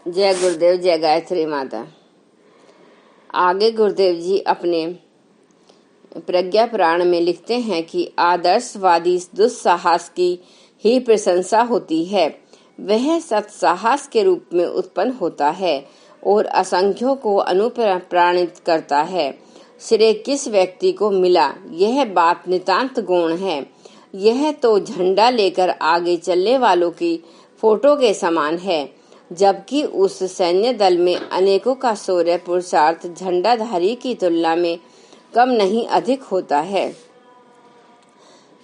जय गुरुदेव, जय गायत्री माता। आगे गुरुदेव जी अपने प्रज्ञा पुराण में लिखते हैं कि आदर्शवादी दुस्साहस की ही प्रशंसा होती है। वह सत्साहस के रूप में उत्पन्न होता है और असंख्यों को अनुप्राणित करता है। श्रेय किस व्यक्ति को मिला, यह बात नितांत गौण है। यह तो झंडा लेकर आगे चलने वालों की फोटो के समान है, जबकि उस सैन्य दल में अनेकों का शौर्य पुरुषार्थ झंडाधारी की तुलना में कम नहीं अधिक होता है।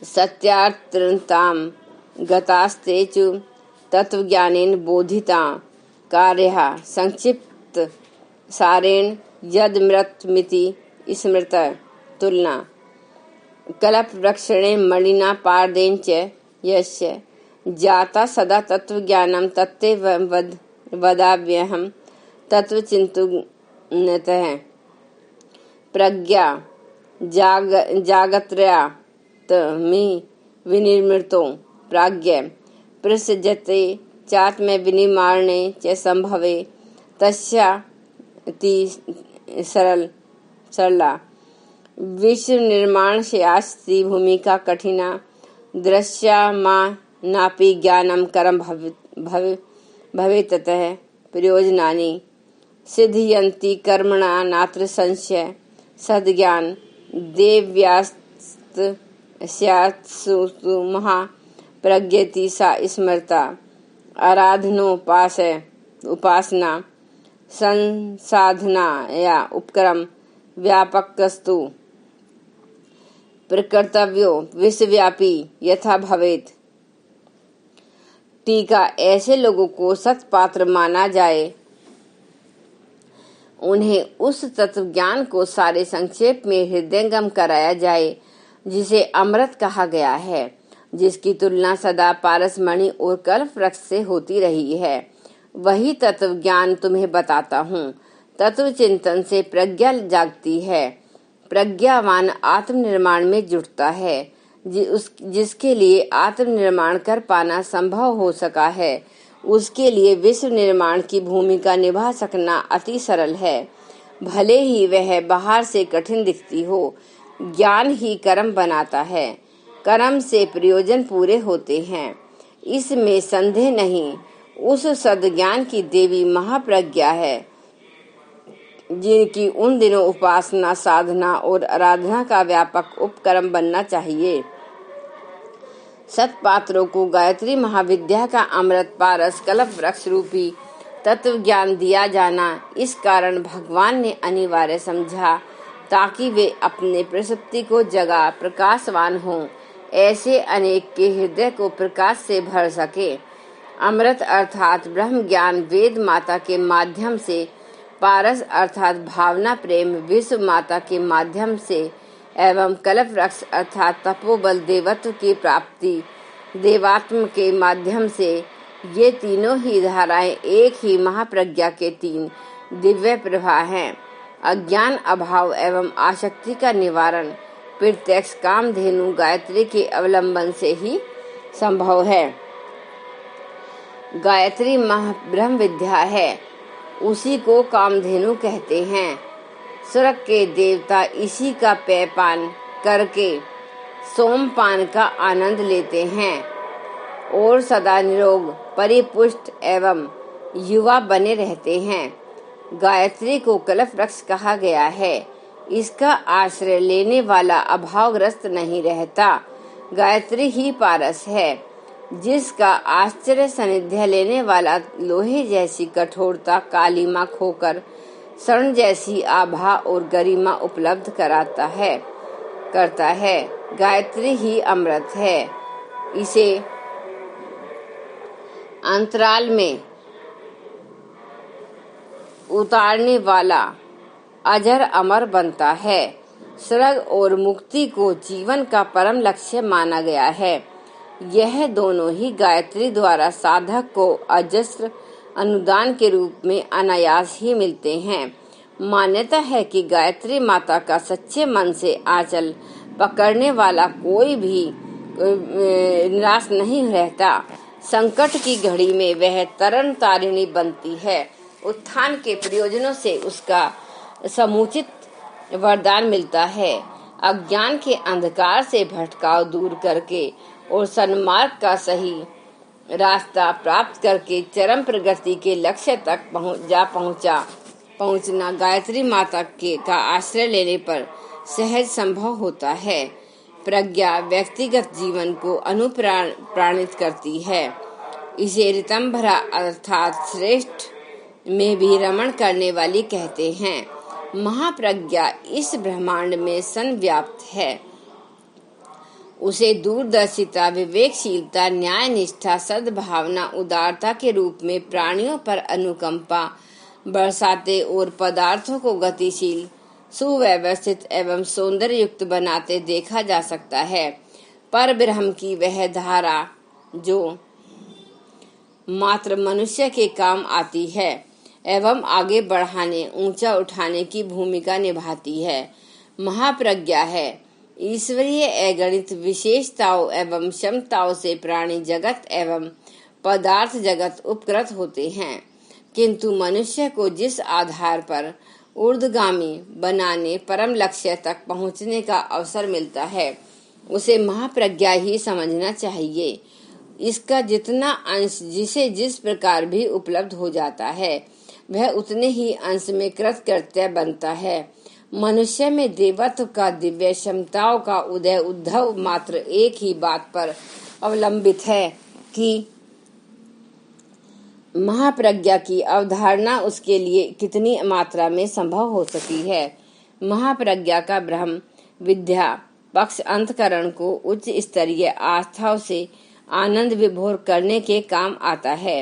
सत्यार्थताम गतास्तेचु तत्वज्ञानेन बोधिता कार्यः संक्षिप्त सारेण यदमृतमिति स्मृत तुलना कल्पवृक्षणे मणिना पारदेन च यस्य जाता सदा तत्वज्ञानं तत्ते वदाव्यहं तत्वचिन्तनतः प्रज्ञा जागत्रया तमि विनिर्मृतो प्राज्ञ प्रसज्जते चात्म विनिर्माणे च संभवे तस्याति सरला विश्व निर्माण से आस्ति भूमिका कठिना दृश्यमानापि ज्ञानम कर्म भवे ततः प्रयोजनानि सिद्ध्यन्ति कर्मणा नात्र संशय सद्ज्ञान देव्यास्त स्यात्सु महाप्रज्ञति सा स्मृता उपासना संसाधना या उपक्रम व्यापकस्तु प्रकर्तव्यो विश्वव्यापी यथा भवेत। टीका, ऐसे लोगों को सत्पात्र माना जाए, उन्हें उस तत्व ज्ञान को सारे संक्षेप में हृदयंगम कराया जाए जिसे अमृत कहा गया है, जिसकी तुलना सदा पारसमणि और कल्प वृक्ष से होती रही है। वही तत्व ज्ञान तुम्हें बताता हूँ। तत्व चिंतन से प्रज्ञा जागती है। प्रज्ञावान आत्मनिर्माण में जुटता है। जिसके लिए आत्मनिर्माण कर पाना संभव हो सका है, उसके लिए विश्व निर्माण की भूमिका निभा सकना अति सरल है। भले ही वह बाहर से कठिन दिखती हो, ज्ञान ही कर्म बनाता है। कर्म से प्रयोजन पूरे होते हैं, इसमें संदेह नहीं। उस सद्ज्ञान की देवी महाप्रज्ञा है, जिनकी उन दिनों उपासना, साधना और आराधना का व्यापक उपक्रम बनना चाहिए। सत्पात्रों को गायत्री महाविद्या का अमृत पारस कल्प वृक्ष रूपी तत्व ज्ञान दिया जाना इस कारण भगवान ने अनिवार्य समझा, ताकि वे अपने प्रसुप्ति को जगा प्रकाशवान हों, ऐसे अनेक के हृदय को प्रकाश से भर सके। अमृत अर्थात ब्रह्म ज्ञान वेद माता के माध्यम से, पारस अर्थात भावना प्रेम विश्व माता के माध्यम से, एवं कल्प वृक्ष अर्थात तपोबल देवत्व की प्राप्ति देवात्म के माध्यम से, ये तीनों ही धाराएं एक ही महाप्रज्ञा के तीन दिव्य प्रवाह हैं। अज्ञान अभाव एवं आसक्ति का निवारण प्रत्यक्ष कामधेनु गायत्री के अवलंबन से ही संभव है। गायत्री ब्रह्म विद्या है, उसी को कामधेनु कहते हैं। स्वर्ग के देवता इसी का पेयपान करके सोमपान का आनंद लेते हैं और सदा निरोग, परिपुष्ट एवं युवा बने रहते हैं। गायत्री को कल्प वृक्ष कहा गया है। इसका आश्रय लेने वाला अभावग्रस्त नहीं रहता। गायत्री ही पारस है, जिसका आश्चर्य सानिध्य लेने वाला लोहे जैसी कठोरता कालीमा खोकर स्वर्ण जैसी आभा और गरिमा उपलब्ध करता है। गायत्री ही अमृत है। इसे अंतराल में उतारने वाला अजर अमर बनता है। स्वर्ग और मुक्ति को जीवन का परम लक्ष्य माना गया है। यह दोनों ही गायत्री द्वारा साधक को अजस्र अनुदान के रूप में अनायास ही मिलते हैं। मान्यता है कि गायत्री माता का सच्चे मन से आंचल पकड़ने वाला कोई भी निराश नहीं रहता। संकट की घड़ी में वह तरन तारिणी बनती है। उत्थान के प्रयोजनों से उसका समुचित वरदान मिलता है। अज्ञान के अंधकार से भटकाव दूर करके और सन्मार्ग का सही रास्ता प्राप्त करके चरम प्रगति के लक्ष्य तक पहुंचना गायत्री माता का आश्रय लेने पर सहज संभव होता है। प्रज्ञा व्यक्तिगत जीवन को अनुप्राणित करती है। इसे ऋतंभरा अर्थात श्रेष्ठ में भी रमण करने वाली कहते हैं। महाप्रज्ञा इस ब्रह्मांड में संव्याप्त है। उसे दूरदर्शिता, विवेकशीलता, न्याय निष्ठा, सद्भावना, उदारता के रूप में प्राणियों पर अनुकंपा बरसाते और पदार्थों को गतिशील, सुव्यवस्थित एवं सौंदर्य युक्त बनाते देखा जा सकता है। पर ब्रह्म की वह धारा जो मात्र मनुष्य के काम आती है एवं आगे बढ़ाने, ऊंचा उठाने की भूमिका निभाती है, महाप्रज्ञा है। ईश्वरीय अगणित विशेषताओं एवं क्षमताओं से प्राणी जगत एवं पदार्थ जगत उपकृत होते हैं, किंतु मनुष्य को जिस आधार पर ऊर्ध्वगामी बनाने, परम लक्ष्य तक पहुंचने का अवसर मिलता है, उसे महाप्रज्ञा ही समझना चाहिए। इसका जितना अंश जिसे जिस प्रकार भी उपलब्ध हो जाता है, वह उतने ही अंश में कृतकृत्य बनता है। मनुष्य में देवत्व का दिव्य क्षमताओं का उदय उद्धव मात्र एक ही बात पर अवलंबित है कि महाप्रज्ञा की अवधारणा उसके लिए कितनी मात्रा में संभव हो सकी है। महाप्रज्ञा का ब्रह्म विद्या पक्ष अंतकरण को उच्च स्तरीय आस्थाओं से आनंद विभोर करने के काम आता है।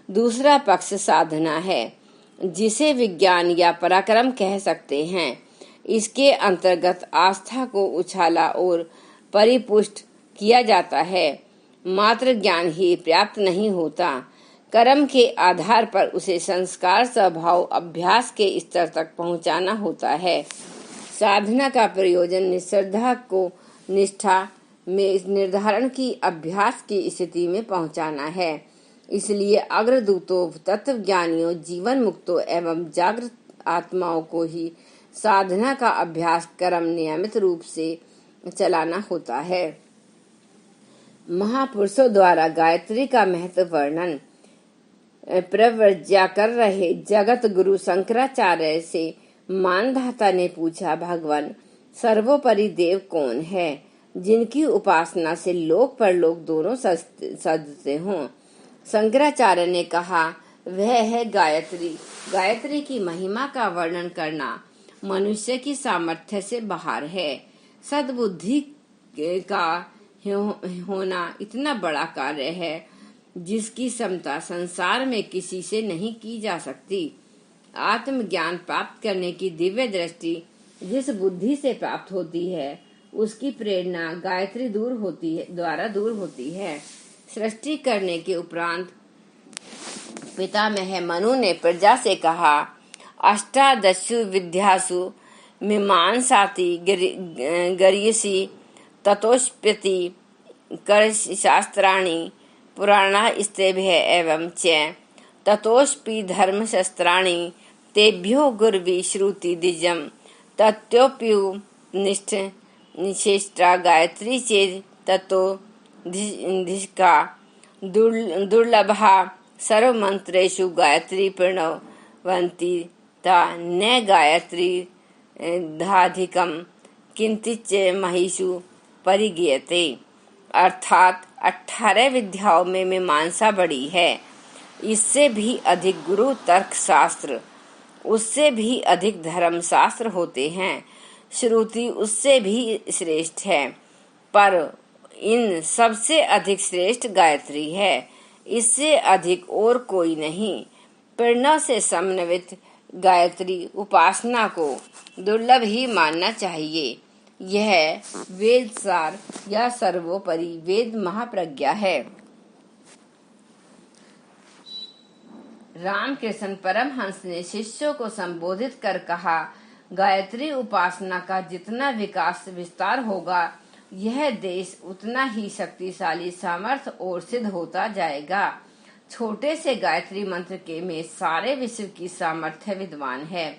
दूसरा पक्ष साधना है, जिसे विज्ञान या पराक्रम कह सकते हैं। इसके अंतर्गत आस्था को उछाला और परिपुष्ट किया जाता है। मात्र ज्ञान ही पर्याप्त नहीं होता, कर्म के आधार पर उसे संस्कार, स्वभाव, अभ्यास के स्तर तक पहुंचाना होता है। साधना का प्रयोजन श्रद्धा को निष्ठा में निर्धारण की अभ्यास की स्थिति में पहुंचाना है। इसलिए अग्रदूतों, तत्वज्ञानियों, जीवन मुक्तों एवं जागृत आत्माओं को ही साधना का अभ्यास कर्म नियमित रूप से चलाना होता है। महापुरुषों द्वारा गायत्री का महत्व वर्णन प्रव्रज्या कर रहे जगत गुरु शंकराचार्य से मानधाता ने पूछा, भगवान सर्वोपरि देव कौन है, जिनकी उपासना से लोक परलोक दोनों सजते हों? शंकराचार्य ने कहा, वह है गायत्री। गायत्री की महिमा का वर्णन करना मनुष्य की सामर्थ्य से बाहर है। सद्बुद्धि का होना इतना बड़ा कार्य है जिसकी क्षमता संसार में किसी से नहीं की जा सकती। आत्मज्ञान प्राप्त करने की दिव्य दृष्टि जिस बुद्धि से प्राप्त होती है, उसकी प्रेरणा गायत्री द्वारा दूर होती है। सृष्टि करने के उपरांत पितामह मनु ने प्रजा से कहा, अष्टादशु विद्यासु मीमांसाति गरीयसी ततोष्प्यति कर शास्त्राणि पुराणास्तेभ्य एवं च ततोष्पि धर्मशस्त्राणि तेभ्यो गुर्वी श्रुति द्विजम् तत्योप्युनिष्ठ निशेष्टा गायत्री चेद ततो धिष्का दुर्लभा सर्वमंत्रेषु गायत्री प्रणवन्ति ता न गायत्री धाधिकम किंचिच्च महिषु परिगीयते। अर्थात 18 विद्याओं में मीमांसा बड़ी है, इससे भी अधिक गुरु तर्क शास्त्र, उससे भी अधिक धर्म शास्त्र होते हैं, श्रुति उससे भी श्रेष्ठ है, पर इन सबसे अधिक श्रेष्ठ गायत्री है, इससे अधिक और कोई नहीं। प्रणव से समन्वित गायत्री उपासना को दुर्लभ ही मानना चाहिए। यह वेद सार या सर्वोपरि वेद महाप्रज्ञा है। रामकृष्ण परमहंस ने शिष्यों को संबोधित कर कहा, गायत्री उपासना का जितना विस्तार होगा, यह देश उतना ही शक्तिशाली, सामर्थ्य और सिद्ध होता जाएगा। छोटे से गायत्री मंत्र के में सारे विश्व की सामर्थ्य विद्वान है।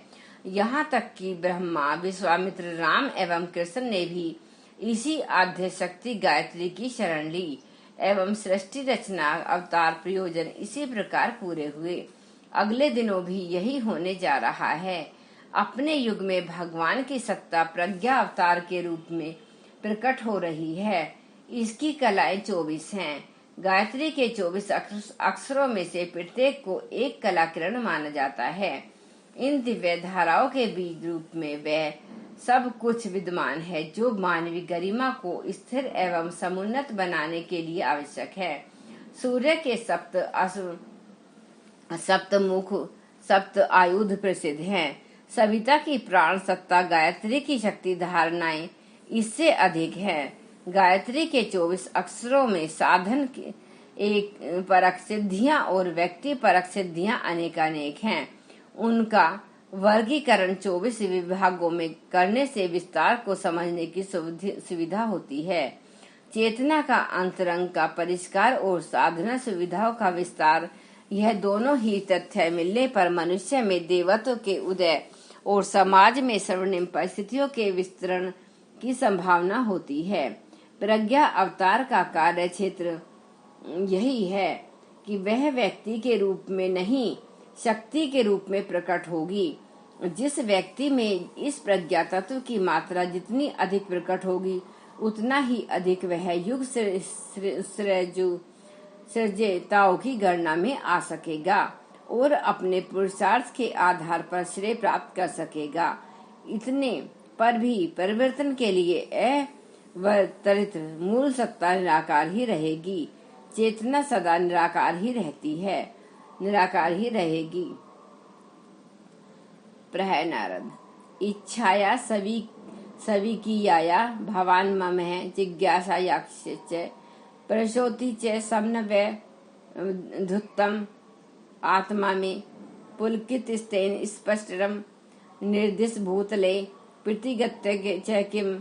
यहाँ तक कि ब्रह्मा, विश्वामित्र, राम एवं कृष्ण ने भी इसी आद्य शक्ति गायत्री की शरण ली एवं सृष्टि रचना, अवतार, प्रयोजन इसी प्रकार पूरे हुए। अगले दिनों भी यही होने जा रहा है। अपने युग में भगवान की सत्ता प्रज्ञा अवतार के रूप में प्रकट हो रही है। इसकी कलाएं 24 हैं। गायत्री के 24 अक्षरों में से प्रत्येक को एक कला किरण माना जाता है। इन दिव्य धाराओं के बीज रूप में वह सब कुछ विद्यमान है जो मानवीय गरिमा को स्थिर एवं समुन्नत बनाने के लिए आवश्यक है। सूर्य के सप्त मुख, सप्त आयुध प्रसिद्ध हैं। सविता की प्राण सत्ता, गायत्री की शक्ति धारणाएं इससे अधिक है। गायत्री के 24 अक्षरों में साधन के एक परक सिद्धियां और व्यक्ति परक सिद्धियां अनेकानेक हैं। उनका वर्गीकरण 24 विभागों में करने से विस्तार को समझने की सुविधा होती है। चेतना का अंतरंग का परिष्कार और साधना सुविधाओं का विस्तार, यह दोनों ही तथ्य मिलने पर मनुष्य में देवत्व के उदय और समाज में स्वर्णिम परिस्थितियों के विस्तरण की संभावना होती है। प्रज्ञा अवतार का कार्य क्षेत्र यही है कि वह व्यक्ति के रूप में नहीं, शक्ति के रूप में प्रकट होगी। जिस व्यक्ति में इस प्रज्ञा तत्व की मात्रा जितनी अधिक प्रकट होगी, उतना ही अधिक वह युग सृजताओं की गणना में आ सकेगा और अपने पुरुषार्थ के आधार पर श्रेय प्राप्त कर सकेगा। इतने पर भी परिवर्तन के लिए अवतरित मूल सत्ता निराकार ही रहेगी। चेतना सदा निराकार ही रहती है, निराकार ही रहेगी। प्रह नारद, इच्छाया सवि की याया भवान मम है जिज्ञासा याक्ष प्रसोति च समन्वय धुत्तम आत्मा में पुलकित स्तेन स्पष्टरम निर्दिश भूतले प्रतिगत्य च किम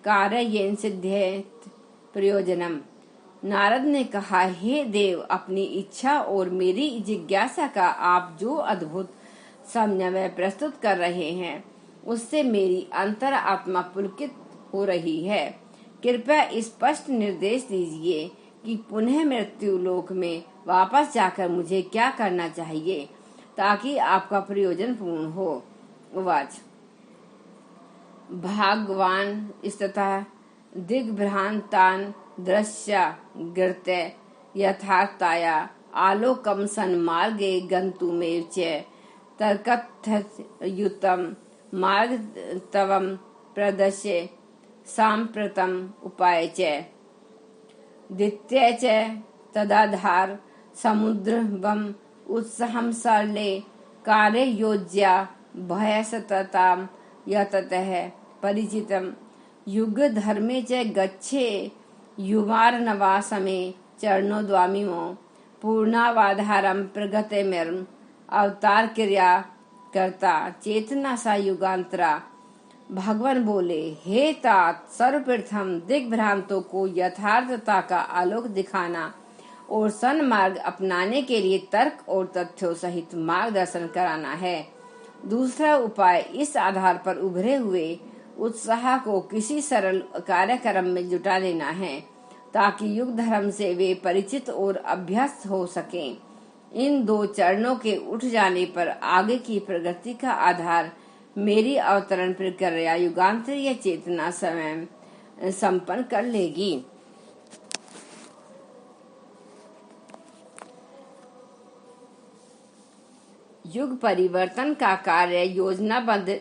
कार्येन सिद्धेत प्रयोजनम। नारद ने कहा, हे देव, अपनी इच्छा और मेरी जिज्ञासा का आप जो अद्भुत समन्वय प्रस्तुत कर रहे हैं, उससे मेरी अंतर आत्मा पुलकित हो रही है। कृपया स्पष्ट निर्देश दीजिए कि पुनः मृत्यु लोक में वापस जाकर मुझे क्या करना चाहिए ताकि आपका प्रयोजन पूर्ण हो। उवाच, भगवान स्ततः दिग्भ्रांतान दृश्य गिरते यथार्थाया आलोकम सन्मार्गे गन्तुमेव च तर्कथयुतम मार्ग तवम प्रदर्श्य सांप्रतम उपाय च द्वितीय च तदाधार समुद्रवम उत्साहम सरले कार्य योज्या भयसतताम यततः परिचितम युग धर्मे च गच्छे युवार्णवा समे चरणोद्वामिमो पूर्णावाधारम प्रगतिर्म अवतार क्रिया करता चेतना सा युगांतरा। भगवान बोले, हे तात, सर्वप्रथम दिग्भ्रांतों को यथार्थता का आलोक दिखाना और सन्मार्ग अपनाने के लिए तर्क और तथ्यों सहित मार्गदर्शन कराना है। दूसरा उपाय इस आधार पर उभरे हुए उत्साह को किसी सरल कार्यक्रम में जुटा देना है ताकि युग धर्म से वे परिचित और अभ्यस्त हो सकें। इन दो चरणों के उठ जाने पर आगे की प्रगति का आधार मेरी अवतरण प्रक्रिया युगांतरीय चेतना स्वयं संपन्न कर लेगी। युग परिवर्तन का कार्य योजनाबद्ध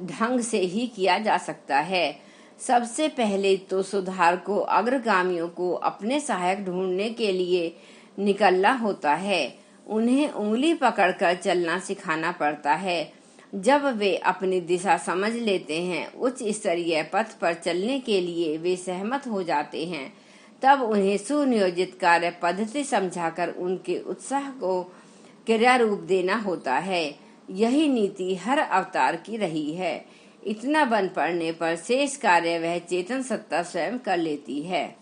ढंग से ही किया जा सकता है। सबसे पहले तो सुधारकों, अग्रगामियों को अपने सहायक ढूंढने के लिए निकलना होता है। उन्हें उंगली पकड़कर चलना सिखाना पड़ता है। जब वे अपनी दिशा समझ लेते हैं, उच्च स्तरीय पथ पर चलने के लिए वे सहमत हो जाते हैं, तब उन्हें सुनियोजित कार्य पद्धति समझाकर उनके उत्साह को क्रिया रूप देना होता है। यही नीति हर अवतार की रही है। इतना बन पड़ने पर शेष कार्य वह चेतन सत्ता स्वयं कर लेती है।